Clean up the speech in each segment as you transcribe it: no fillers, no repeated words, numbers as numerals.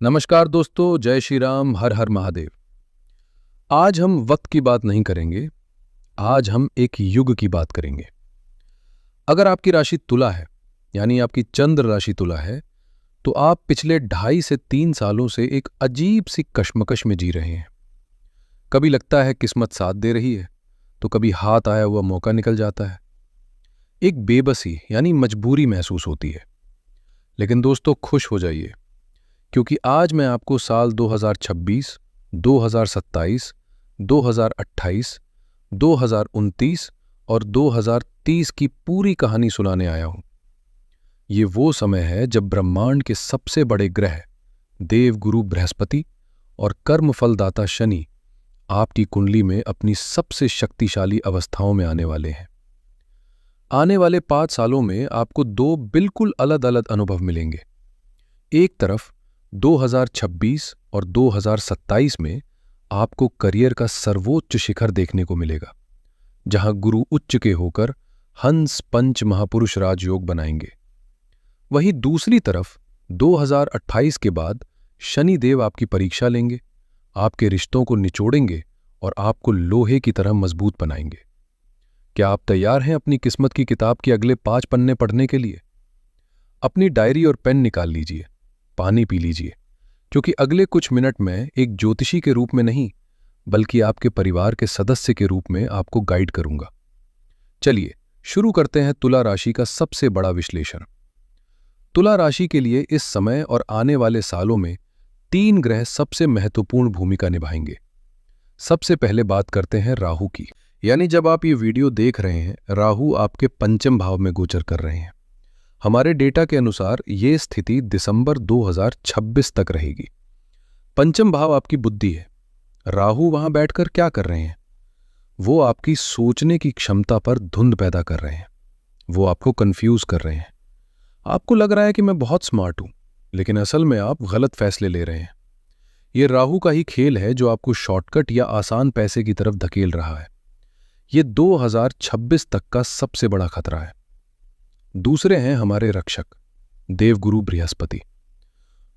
नमस्कार दोस्तों, जय श्री राम, हर हर महादेव। आज हम वक्त की बात नहीं करेंगे, आज हम एक युग की बात करेंगे। अगर आपकी राशि तुला है, यानी आपकी चंद्र राशि तुला है, तो आप पिछले 2.5 से 3 सालों से एक अजीब सी कश्मकश में जी रहे हैं। कभी लगता है किस्मत साथ दे रही है, तो कभी हाथ आया हुआ मौका निकल जाता है। एक बेबसी यानी मजबूरी महसूस होती है। लेकिन दोस्तों, खुश हो जाइए, क्योंकि आज मैं आपको साल 2026, 2027, 2028, 2029 और 2030 की पूरी कहानी सुनाने आया हूं। ये वो समय है जब ब्रह्मांड के सबसे बड़े ग्रह देवगुरु बृहस्पति और कर्मफलदाता शनि आपकी कुंडली में अपनी सबसे शक्तिशाली अवस्थाओं में आने वाले हैं। आने वाले 5 सालों में आपको 2 बिल्कुल अलग अलग अनुभव मिलेंगे। एक तरफ 2026 और 2027 में आपको करियर का सर्वोच्च शिखर देखने को मिलेगा, जहां गुरु उच्च के होकर हंस पंच महापुरुष राजयोग बनाएंगे। वहीं दूसरी तरफ 2028 के बाद शनि देव आपकी परीक्षा लेंगे, आपके रिश्तों को निचोड़ेंगे और आपको लोहे की तरह मजबूत बनाएंगे। क्या आप तैयार हैं अपनी किस्मत की किताब के अगले 5 पन्ने पढ़ने के लिए? अपनी डायरी और पेन निकाल लीजिए, पानी पी लीजिए, क्योंकि अगले कुछ मिनट में एक ज्योतिषी के रूप में नहीं, बल्कि आपके परिवार के सदस्य के रूप में आपको गाइड करूंगा। चलिए शुरू करते हैं तुला राशि का सबसे बड़ा विश्लेषण। तुला राशि के लिए इस समय और आने वाले सालों में 3 ग्रह सबसे महत्वपूर्ण भूमिका निभाएंगे। सबसे पहले बात करते हैं राहु की, यानी जब आप ये वीडियो देख रहे हैं, राहु आपके पंचम भाव में गोचर कर रहे हैं। हमारे डेटा के अनुसार ये स्थिति दिसंबर 2026 तक रहेगी। पंचम भाव आपकी बुद्धि है। राहु वहां बैठकर क्या कर रहे हैं? वो आपकी सोचने की क्षमता पर धुंध पैदा कर रहे हैं। वो आपको कंफ्यूज कर रहे हैं। आपको लग रहा है कि मैं बहुत स्मार्ट हूं, लेकिन असल में आप गलत फैसले ले रहे हैं। ये राहु का ही खेल है जो आपको शॉर्टकट या आसान पैसे की तरफ धकेल रहा है। ये 2026 तक का सबसे बड़ा खतरा है। दूसरे हैं हमारे रक्षक, देवगुरु बृहस्पति।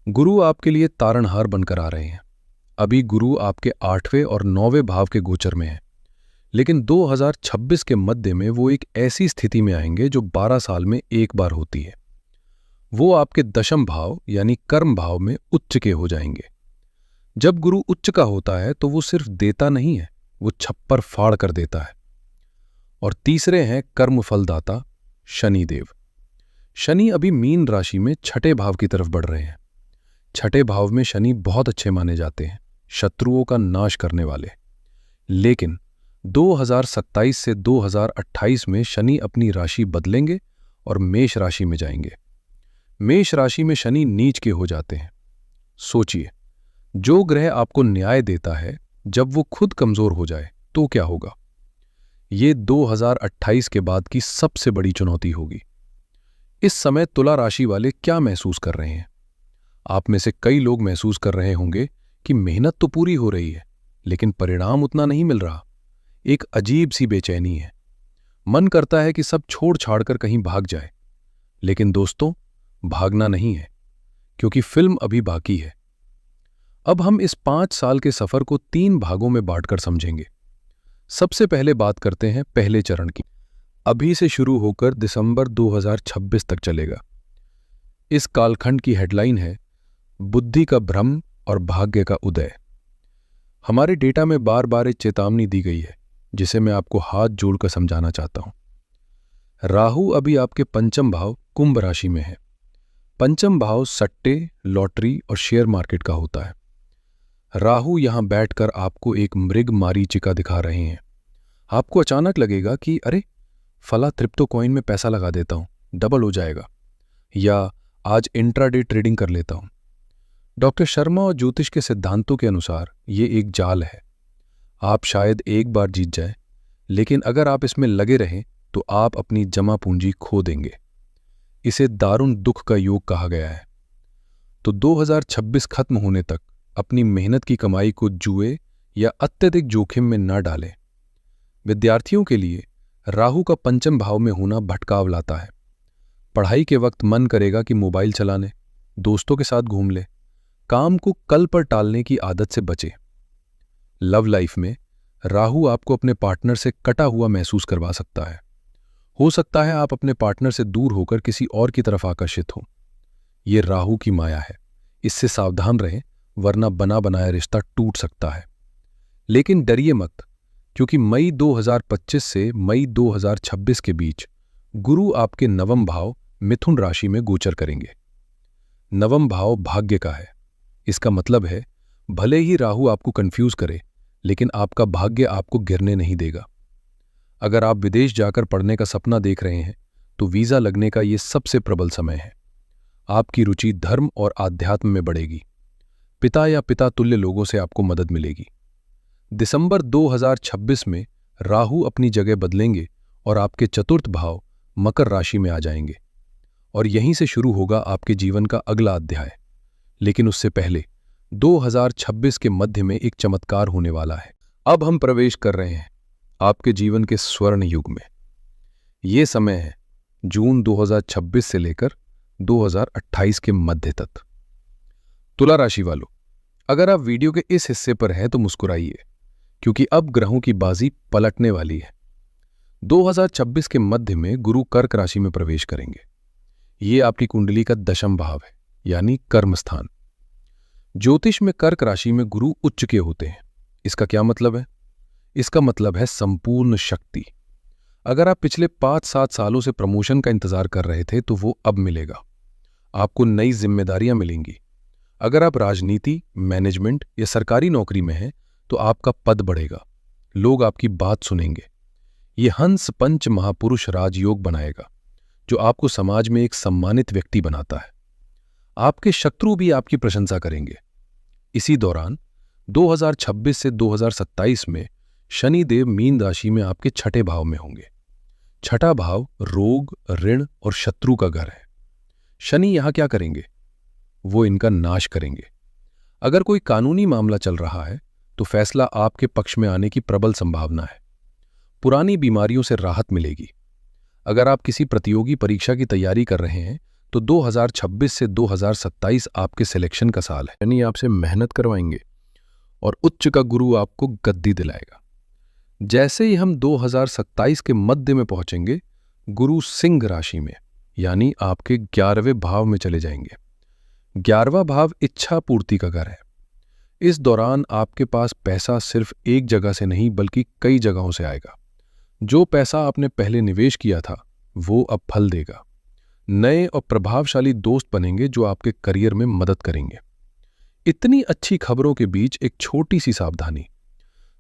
गुरु आपके लिए तारणहार बनकर आ रहे हैं। अभी गुरु आपके 8वें और 9वें भाव के गोचर में है, लेकिन 2026 के मध्य में वो एक ऐसी स्थिति में आएंगे जो 12 साल में एक बार होती है। वो आपके दशम भाव यानी कर्म भाव में उच्च के हो जाएंगे। जब गुरु उच्च का होता है तो वो सिर्फ देता नहीं है, वो छप्पर फाड़ कर देता है। और तीसरे हैं कर्मफलदाता शनिदेव। शनि अभी मीन राशि में 6ठे भाव की तरफ बढ़ रहे हैं। 6ठे भाव में शनि बहुत अच्छे माने जाते हैं, शत्रुओं का नाश करने वाले। लेकिन 2027 से 2028 में शनि अपनी राशि बदलेंगे और मेष राशि में जाएंगे। मेष राशि में शनि नीच के हो जाते हैं। सोचिए, जो ग्रह आपको न्याय देता है, जब वो खुद कमजोर हो जाए तो क्या होगा? ये 2028 के बाद की सबसे बड़ी चुनौती होगी। इस समय तुला राशि वाले क्या महसूस कर रहे हैं? आप में से कई लोग महसूस कर रहे होंगे कि मेहनत तो पूरी हो रही है, लेकिन परिणाम उतना नहीं मिल रहा। एक अजीब सी बेचैनी है। मन करता है कि सब छोड़ छाड़ कर कहीं भाग जाए। लेकिन दोस्तों, भागना नहीं है, क्योंकि फिल्म अभी बाकी है। अब हम इस 5 साल के सफर को 3 भागों में बांटकर समझेंगे। सबसे पहले बात करते हैं पहले चरण की। अभी से शुरू होकर दिसंबर 2026 तक चलेगा। इस कालखंड की हेडलाइन है बुद्धि का भ्रम और भाग्य का उदय। हमारे डेटा में बार बार एक चेतावनी दी गई है, जिसे मैं आपको हाथ जोड़कर समझाना चाहता हूं। राहु अभी आपके पंचम भाव कुंभ राशि में है। पंचम भाव सट्टे, लॉटरी और शेयर मार्केट का होता है। राहु यहां बैठकर आपको एक मृग मारीचिका दिखा रहे हैं। आपको अचानक लगेगा कि अरे, फला क्रिप्टो कॉइन में पैसा लगा देता हूं, डबल हो जाएगा, या आज इंट्राडे ट्रेडिंग कर लेता हूं। डॉक्टर शर्मा और ज्योतिष के सिद्धांतों के अनुसार ये एक जाल है। आप शायद एक बार जीत जाए, लेकिन अगर आप इसमें लगे रहें तो आप अपनी जमा पूंजी खो देंगे। इसे दारुण दुख का योग कहा गया है। तो 2026 खत्म होने तक अपनी मेहनत की कमाई को जुए या अत्यधिक जोखिम में न डालें। विद्यार्थियों के लिए राहु का पंचम भाव में होना भटकाव लाता है। पढ़ाई के वक्त मन करेगा कि मोबाइल चला लें, दोस्तों के साथ घूम ले, काम को कल पर टालने की आदत से बचें। लव लाइफ में राहु आपको अपने पार्टनर से कटा हुआ महसूस करवा सकता है। हो सकता है आप अपने पार्टनर से दूर होकर किसी और की तरफ आकर्षित हों। ये राहु की माया है, इससे सावधान रहें, वरना बना बनाया रिश्ता टूट सकता है। लेकिन डरिए मत, क्योंकि मई 2025 से मई 2026 के बीच गुरु आपके नवम भाव मिथुन राशि में गोचर करेंगे। नवम भाव भाग्य का है। इसका मतलब है भले ही राहु आपको कंफ्यूज करे, लेकिन आपका भाग्य आपको गिरने नहीं देगा। अगर आप विदेश जाकर पढ़ने का सपना देख रहे हैं तो वीजा लगने का ये सबसे प्रबल समय है। आपकी रुचि धर्म और आध्यात्म में बढ़ेगी। पिता या पिता तुल्य लोगों से आपको मदद मिलेगी। दिसंबर 2026 में राहु अपनी जगह बदलेंगे और आपके चतुर्थ भाव मकर राशि में आ जाएंगे, और यहीं से शुरू होगा आपके जीवन का अगला अध्याय। लेकिन उससे पहले 2026 के मध्य में एक चमत्कार होने वाला है। अब हम प्रवेश कर रहे हैं आपके जीवन के स्वर्ण युग में। ये समय है जून 2026 से लेकर 2028 के मध्य तक। तुला राशि वालों, अगर आप वीडियो के इस हिस्से पर हैं तो मुस्कुराइए, क्योंकि अब ग्रहों की बाजी पलटने वाली है। 2026 के मध्य में गुरु कर्क राशि में प्रवेश करेंगे। ये आपकी कुंडली का दशम भाव है, यानी कर्म स्थान। ज्योतिष में कर्क राशि में गुरु उच्च के होते हैं। इसका क्या मतलब है? इसका मतलब है संपूर्ण शक्ति। अगर आप पिछले 5-7 सालों से प्रमोशन का इंतजार कर रहे थे तो वो अब मिलेगा। आपको नई जिम्मेदारियां मिलेंगी। अगर आप राजनीति, मैनेजमेंट या सरकारी नौकरी में हैं तो आपका पद बढ़ेगा। लोग आपकी बात सुनेंगे। ये हंस पंच महापुरुष राजयोग बनाएगा, जो आपको समाज में एक सम्मानित व्यक्ति बनाता है। आपके शत्रु भी आपकी प्रशंसा करेंगे। इसी दौरान 2026 से 2027 में शनि देव मीन राशि में आपके छठे भाव में होंगे। छठा भाव रोग, ऋण और शत्रु का घर है। शनि यहां क्या करेंगे? वो इनका नाश करेंगे। अगर कोई कानूनी मामला चल रहा है तो फैसला आपके पक्ष में आने की प्रबल संभावना है। पुरानी बीमारियों से राहत मिलेगी। अगर आप किसी प्रतियोगी परीक्षा की तैयारी कर रहे हैं तो 2026 से 2027 आपके सिलेक्शन का साल है। यानी आपसे मेहनत करवाएंगे और उच्च का गुरु आपको गद्दी दिलाएगा। जैसे ही हम 2027 के मध्य में पहुंचेंगे, गुरु सिंह राशि में यानी आपके 11वें भाव में चले जाएंगे। 11वां भाव इच्छा पूर्ति का घर है। इस दौरान आपके पास पैसा सिर्फ एक जगह से नहीं बल्कि कई जगहों से आएगा। जो पैसा आपने पहले निवेश किया था वो अब फल देगा। नए और प्रभावशाली दोस्त बनेंगे जो आपके करियर में मदद करेंगे। इतनी अच्छी खबरों के बीच एक छोटी सी सावधानी।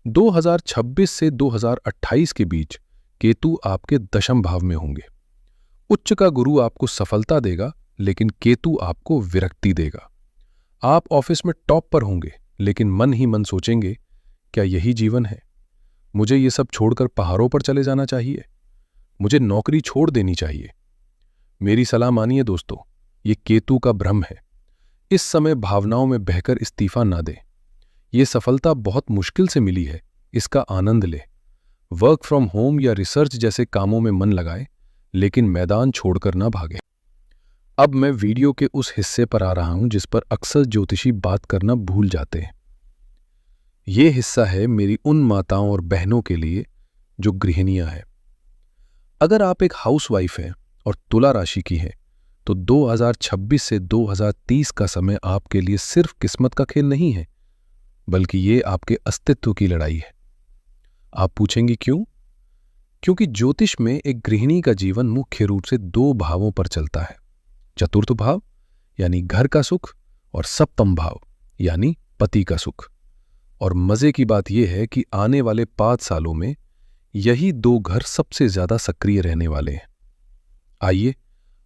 2026 से 2028 के बीच केतु आपके दशम भाव में होंगे। उच्च का गुरु आपको सफलता देगा, लेकिन केतु आपको विरक्ति देगा। आप ऑफिस में टॉप पर होंगे, लेकिन मन ही मन सोचेंगे, क्या यही जीवन है? मुझे ये सब छोड़कर पहाड़ों पर चले जाना चाहिए। मुझे नौकरी छोड़ देनी चाहिए। मेरी सलाह मानिए दोस्तों, ये केतु का भ्रम है। इस समय भावनाओं में बहकर इस्तीफा ना दें। ये सफलता बहुत मुश्किल से मिली है, इसका आनंद ले। वर्क फ्रॉम होम या रिसर्च जैसे कामों में मन लगाए, लेकिन मैदान छोड़कर ना भागे। अब मैं वीडियो के उस हिस्से पर आ रहा हूं जिस पर अक्सर ज्योतिषी बात करना भूल जाते हैं। ये हिस्सा है मेरी उन माताओं और बहनों के लिए जो गृहिणियां हैं। अगर आप एक हाउसवाइफ हैं और तुला राशि की हैं, तो 2026 से 2030 का समय आपके लिए सिर्फ किस्मत का खेल नहीं है, बल्कि ये आपके अस्तित्व की लड़ाई है। आप पूछेंगे क्यों? क्योंकि ज्योतिष में एक गृहिणी का जीवन मुख्य रूप से 2 भावों पर चलता है। चतुर्थ भाव यानी घर का सुख, और सप्तम भाव यानी पति का सुख। और मजे की बात यह है कि आने वाले 5 सालों में यही 2 घर सबसे ज्यादा सक्रिय रहने वाले हैं। आइए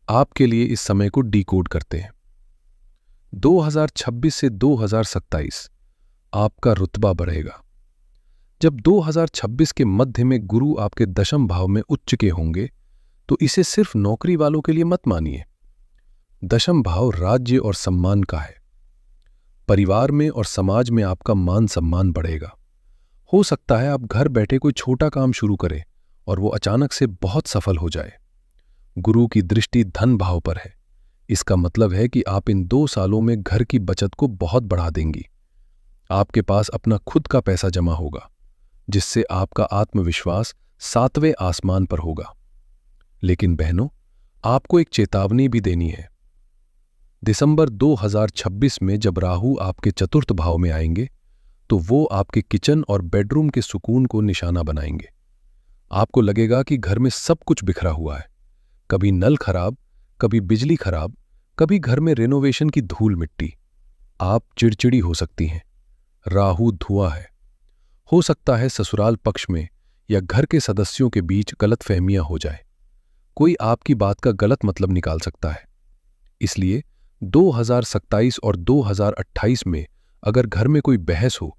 आपके लिए इस समय को डिकोड करते हैं। 2026 से 2027 आपका रुतबा बढ़ेगा। जब 2026 के मध्य में गुरु आपके दशम भाव में उच्च के होंगे, तो इसे सिर्फ नौकरी वालों के लिए मत मानिए। दशम भाव राज्य और सम्मान का है। परिवार में और समाज में आपका मान सम्मान बढ़ेगा। हो सकता है आप घर बैठे कोई छोटा काम शुरू करें और वो अचानक से बहुत सफल हो जाए। गुरु की दृष्टि धन भाव पर है, इसका मतलब है कि आप इन 2 सालों में घर की बचत को बहुत बढ़ा देंगी। आपके पास अपना खुद का पैसा जमा होगा, जिससे आपका आत्मविश्वास 7वें आसमान पर होगा। लेकिन बहनों, आपको एक चेतावनी भी देनी है। दिसंबर 2026 में जब राहु आपके चतुर्थ भाव में आएंगे, तो वो आपके किचन और बेडरूम के सुकून को निशाना बनाएंगे। आपको लगेगा कि घर में सब कुछ बिखरा हुआ है। कभी नल खराब, कभी बिजली खराब, कभी घर में रेनोवेशन की धूल मिट्टी। आप चिड़चिड़ी हो सकती हैं। राहु धुआं है। हो सकता है ससुराल पक्ष में या घर के सदस्यों के बीच गलतफहमियां हो जाए। कोई आपकी बात का गलत मतलब निकाल सकता है। इसलिए 2027 और 2028 में अगर घर में कोई बहस हो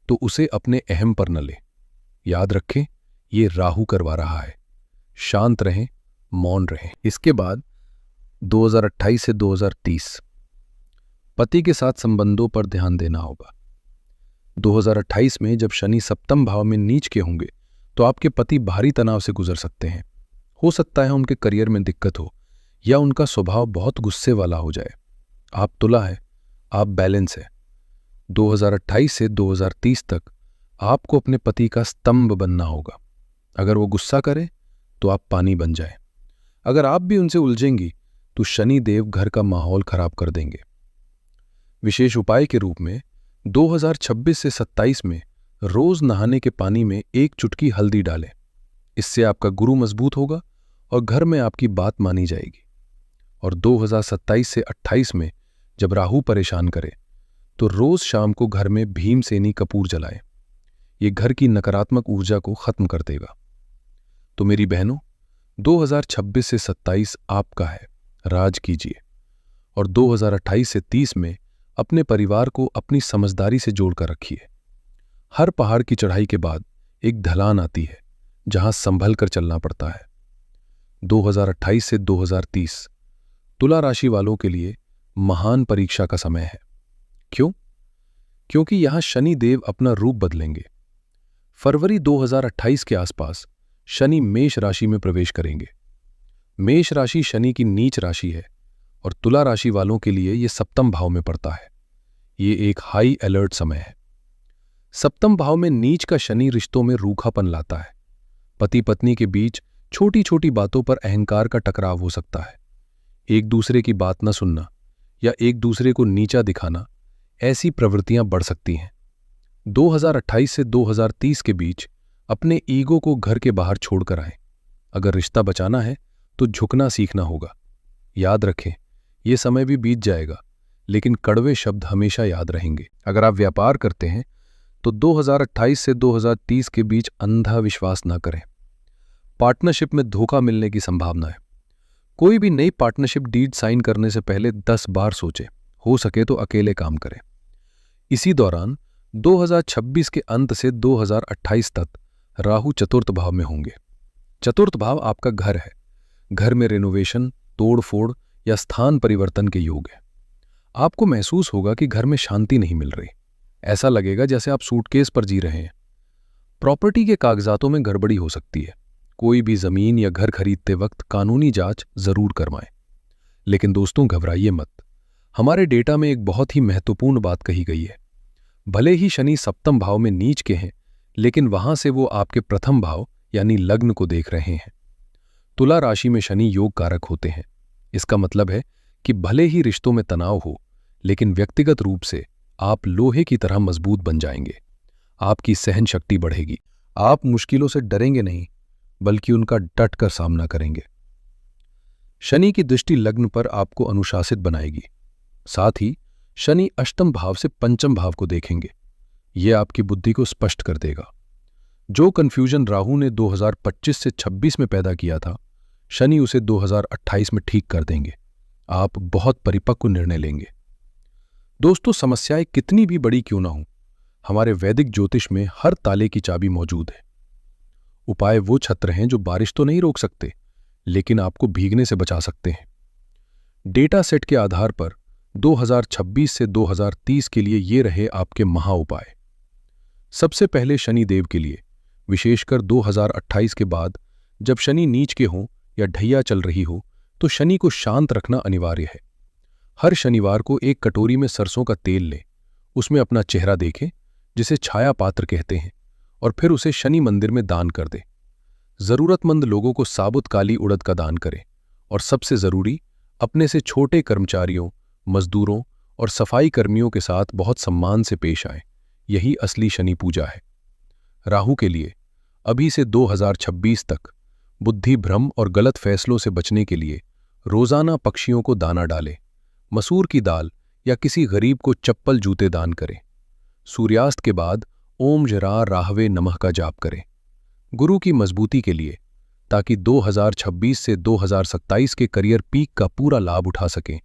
तो उसे अपने अहम पर न ले। याद रखें, ये राहु करवा रहा है। शांत रहें, मौन रहें। इसके बाद 2028 से 2030 पति के साथ संबंधों पर ध्यान देना होगा। 2028 में जब शनि सप्तम भाव में नीच के होंगे तो आपके पति भारी तनाव से गुजर सकते हैं। हो सकता है उनके करियर में दिक्कत हो या उनका स्वभाव बहुत गुस्से वाला हो जाए। आप तुला है, आप बैलेंस है। 2028 से 2030 तक आपको अपने पति का स्तंभ बनना होगा। अगर वो गुस्सा करे तो आप पानी बन जाए। अगर आप भी उनसे उलझेंगी तो शनि देव घर का माहौल खराब कर देंगे। विशेष उपाय के रूप में 2026 से 27 में रोज नहाने के पानी में 1 चुटकी हल्दी डालें। इससे आपका गुरु मजबूत होगा और घर में आपकी बात मानी जाएगी। और 2027 से 28 में जब राहु परेशान करे तो रोज शाम को घर में भीमसेनी कपूर जलाएं। ये घर की नकारात्मक ऊर्जा को खत्म कर देगा। तो मेरी बहनों, 2026 से 27 आपका है, राज कीजिए। और 2028 से 30 में अपने परिवार को अपनी समझदारी से जोड़कर रखिए। हर पहाड़ की चढ़ाई के बाद एक ढलान आती है, जहां संभल कर चलना पड़ता है। 2028 से 2030 तुला राशि वालों के लिए महान परीक्षा का समय है। क्यों? क्योंकि यहां शनि देव अपना रूप बदलेंगे। फरवरी 2028 के आसपास शनि मेष राशि में प्रवेश करेंगे। मेष राशि शनि की नीच राशि है और तुला राशि वालों के लिए यह सप्तम भाव में पड़ता है। ये एक हाई अलर्ट समय है। सप्तम भाव में नीच का शनि रिश्तों में रूखापन लाता है। पति पत्नी के बीच छोटी छोटी बातों पर अहंकार का टकराव हो सकता है। एक दूसरे की बात न सुनना या एक दूसरे को नीचा दिखाना, ऐसी प्रवृत्तियां बढ़ सकती हैं। 2028 से 2030 के बीच अपने ईगो को घर के बाहर छोड़कर आएं। अगर रिश्ता बचाना है तो झुकना सीखना होगा। याद रखें, यह समय भी बीत जाएगा, लेकिन कड़वे शब्द हमेशा याद रहेंगे। अगर आप व्यापार करते हैं तो 2028 से 2030 के बीच अंधा विश्वास न करें। पार्टनरशिप में धोखा मिलने की संभावना है। कोई भी नई पार्टनरशिप डीड साइन करने से पहले 10 बार सोचें। हो सके तो अकेले काम करें। इसी दौरान 2026 के अंत से 2028 तक राहु चतुर्थ भाव में होंगे। चतुर्थ भाव आपका घर है। घर में रेनोवेशन, तोड़-फोड़ या स्थान परिवर्तन के योग है। आपको महसूस होगा कि घर में शांति नहीं मिल रही। ऐसा लगेगा जैसे आप सूटकेस पर जी रहे हैं। प्रॉपर्टी के कागजातों में गड़बड़ी हो सकती है। कोई भी जमीन या घर खरीदते वक्त कानूनी जांच जरूर करवाएं। लेकिन दोस्तों, घबराइए मत। हमारे डेटा में एक बहुत ही महत्वपूर्ण बात कही गई है। भले ही शनि सप्तम भाव में नीच के हैं, लेकिन वहां से वो आपके प्रथम भाव यानी लग्न को देख रहे हैं। तुला राशि में शनि योग कारक होते हैं। इसका मतलब है कि भले ही रिश्तों में तनाव हो, लेकिन व्यक्तिगत रूप से आप लोहे की तरह मजबूत बन जाएंगे। आपकी सहन शक्ति बढ़ेगी। आप मुश्किलों से डरेंगे नहीं, बल्कि उनका डट कर सामना करेंगे। शनि की दृष्टि लग्न पर आपको अनुशासित बनाएगी। साथ ही शनि अष्टम भाव से पंचम भाव को देखेंगे। यह आपकी बुद्धि को स्पष्ट कर देगा। जो कंफ्यूजन राहु ने 2025 से 26 में पैदा किया था, शनि उसे 2028 में ठीक कर देंगे। आप बहुत परिपक्व निर्णय लेंगे। दोस्तों, समस्याएं कितनी भी बड़ी क्यों ना हो, हमारे वैदिक ज्योतिष में हर ताले की चाबी मौजूद है। उपाय वो छत्र हैं जो बारिश तो नहीं रोक सकते, लेकिन आपको भीगने से बचा सकते हैं। डेटा सेट के आधार पर 2026 से 2030 के लिए ये रहे आपके महा उपाय। सबसे पहले शनि देव के लिए, विशेषकर 2028 के बाद जब शनि नीच के हों या ढैया चल रही हो, तो शनि को शांत रखना अनिवार्य है। हर शनिवार को एक कटोरी में सरसों का तेल ले, उसमें अपना चेहरा देखें, जिसे छाया पात्र कहते हैं, और फिर उसे शनि मंदिर में दान कर दे। जरूरतमंद लोगों को साबुत काली उड़द का दान करें, और सबसे जरूरी, अपने से छोटे कर्मचारियों, मजदूरों और सफाई कर्मियों के साथ बहुत सम्मान से पेश आएं। यही असली शनि पूजा है। राहु के लिए अभी से 2026 तक बुद्धि भ्रम और गलत फैसलों से बचने के लिए रोजाना पक्षियों को दाना डालें, मसूर की दाल या किसी गरीब को चप्पल जूते दान करें। सूर्यास्त के बाद ओम जरा राहवे नमः का जाप करें। गुरु की मजबूती के लिए, ताकि 2026 से 2027 के करियर पीक का पूरा लाभ उठा सकें,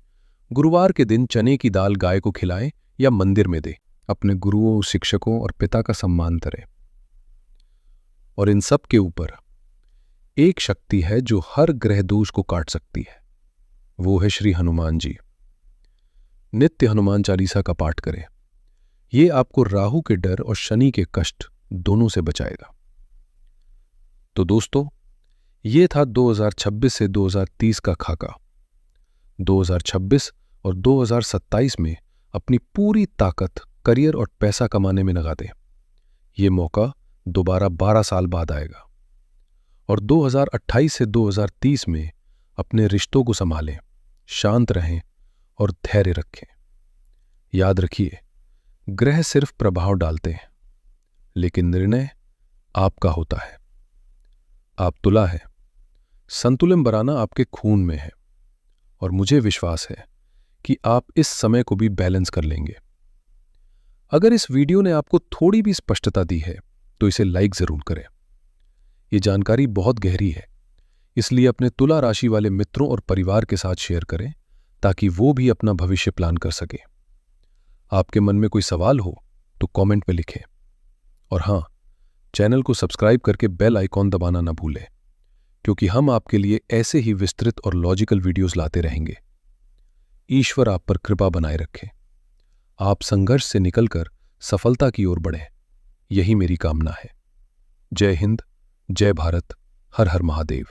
गुरुवार के दिन चने की दाल गाय को खिलाएं या मंदिर में दें। अपने गुरुओं, शिक्षकों और पिता का सम्मान करें। और इन सब के ऊपर एक शक्ति है जो हर ग्रह दोष को काट सकती है। वो है श्री हनुमान जी। नित्य हनुमान चालीसा का पाठ करें। ये आपको राहु के डर और शनि के कष्ट दोनों से बचाएगा। तो दोस्तों, ये था 2026 से 2030 का खाका। 2026 और 2027 में अपनी पूरी ताकत करियर और पैसा कमाने में लगा दें। ये मौका दोबारा 12 साल बाद आएगा। और 2028 से 2030 में अपने रिश्तों को संभालें, शांत रहें और धैर्य रखें। याद रखिए, ग्रह सिर्फ प्रभाव डालते हैं, लेकिन निर्णय आपका होता है। आप तुला है, संतुलन बनाना आपके खून में है, और मुझे विश्वास है कि आप इस समय को भी बैलेंस कर लेंगे। अगर इस वीडियो ने आपको थोड़ी भी स्पष्टता दी है तो इसे लाइक जरूर करें। ये जानकारी बहुत गहरी है, इसलिए अपने तुला राशि वाले मित्रों और परिवार के साथ शेयर करें, ताकि वो भी अपना भविष्य प्लान कर सके। आपके मन में कोई सवाल हो तो कमेंट में लिखें। और हां, चैनल को सब्सक्राइब करके बेल आइकॉन दबाना ना भूलें, क्योंकि हम आपके लिए ऐसे ही विस्तृत और लॉजिकल वीडियोस लाते रहेंगे। ईश्वर आप पर कृपा बनाए रखे। आप संघर्ष से निकलकर सफलता की ओर बढ़ें, यही मेरी कामना है। जय हिंद, जय भारत, हर हर महादेव।